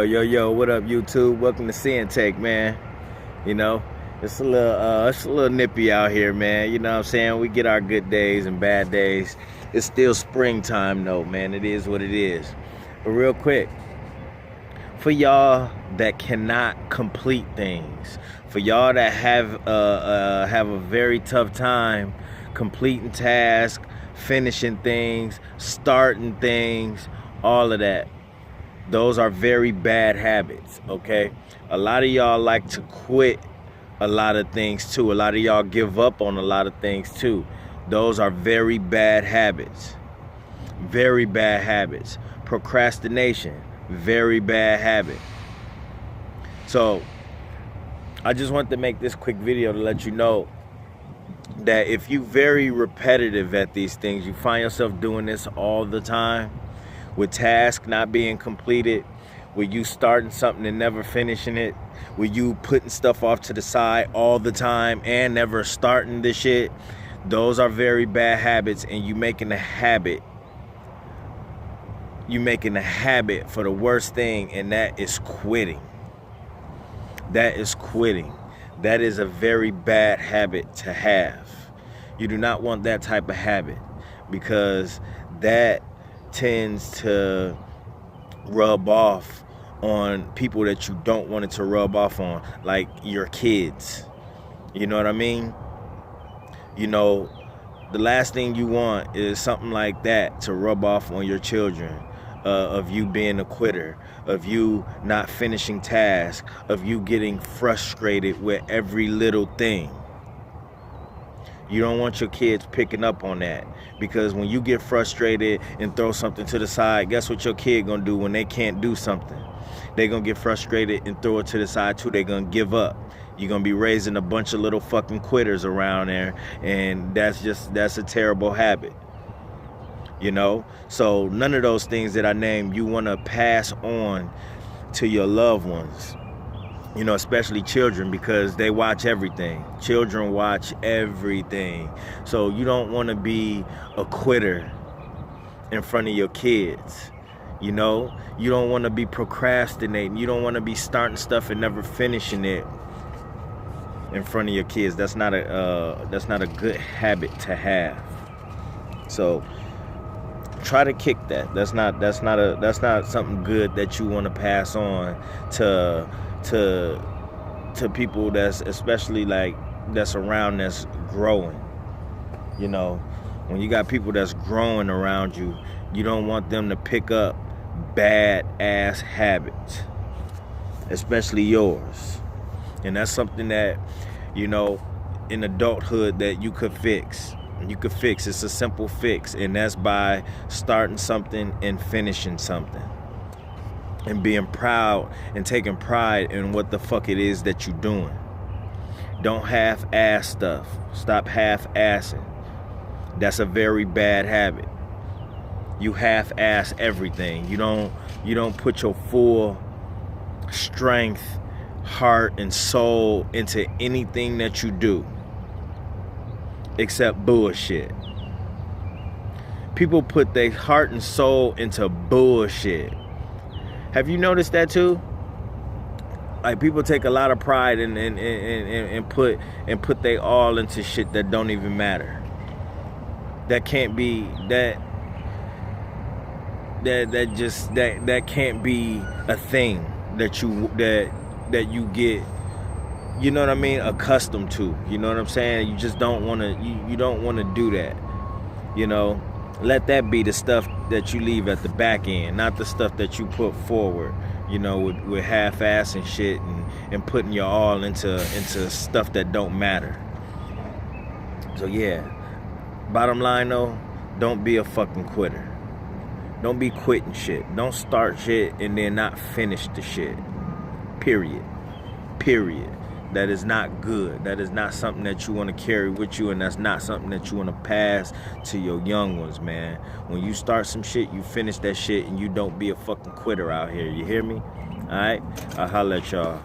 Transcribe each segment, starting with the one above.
Yo, what up, YouTube? Welcome to Sinn-Take, man. You know, it's a little nippy out here, man. You know what I'm saying? We get our good days and bad days. It's still springtime, though, man. It is what it is. But real quick, for y'all that cannot complete things, for y'all that have a very tough time completing tasks, finishing things, starting things, all of that. Those are very bad habits, okay? A lot of y'all like to quit a lot of things too. A lot of y'all give up on a lot of things too. Those are very bad habits. Very bad habits. Procrastination, very bad habit. So, I just want to make this quick video to let you know that if you very repetitive at these things, you find yourself doing this all the time, with tasks not being completed, with you starting something and never finishing it, with you putting stuff off to the side all the time and never starting the shit, those are very bad habits, and you making a habit. You making a habit for the worst thing, and that is quitting. That is quitting. That is a very bad habit to have. You do not want that type of habit, because that tends to rub off on people that you don't want it to rub off on, like your kids. You know what I mean? You know, the last thing you want is something like that to rub off on your children, of you being a quitter, of you not finishing tasks, of you getting frustrated with every little thing. You don't want your kids picking up on that, because when you get frustrated and throw something to the side, guess what your kid gonna do when they can't do something? They gonna get frustrated and throw it to the side too. They gonna give up. You're gonna be raising a bunch of little fucking quitters around there, and that's a terrible habit. You know? So none of those things that I named you wanna pass on to your loved ones. You know, especially children, because they watch everything. Children watch everything. So you don't want to be a quitter in front of your kids. You know, you don't want to be procrastinating. You don't want to be starting stuff and never finishing it in front of your kids. That's not a good habit to have. So try to kick that. That's not something good that you want to pass on to people that's, especially like that's around, that's growing. You know, when you got people that's growing around you, you don't want them to pick up bad ass habits, especially yours. And that's something that, you know, in adulthood that you could fix. It's a simple fix, and that's by starting something and finishing something, and being proud and taking pride in what the fuck it is that you're doing. Don't half-ass stuff. Stop half-assing. That's a very bad habit. You half-ass everything. You don't put your full strength, heart, and soul into anything that you do, except bullshit. People put their heart and soul into bullshit. Have you noticed that too? Like, people take a lot of pride and put they all into shit that don't even matter. That can't be that can't be a thing that you get, you know what I mean, accustomed to. You know what I'm saying? You just don't want to you don't want to do that. You know? Let that be the stuff that you leave at the back end, not the stuff that you put forward, you know, with half-ass and shit, and putting your all into stuff that don't matter. So yeah, bottom line though, don't be a fucking quitter. Don't be quitting shit. Don't start shit and then not finish the shit. Period. That is not good. That is not something that you want to carry with you, and that's not something that you want to pass to your young ones, man. When you start some shit, you finish that shit, and you don't be a fucking quitter out here. You hear me? Alright? I'll holla at y'all.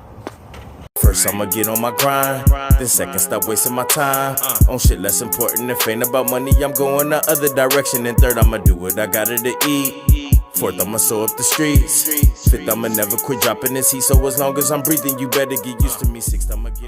First I'ma get on my grind, then second stop wasting my time on shit less important. If ain't about money, I'm going the other direction. And third, I'ma do what I gotta to eat. Fourth, I'ma sew up the streets. Fifth, I'ma never quit dropping this heat. So as long as I'm breathing, you better get used to me. Sixth, I'ma get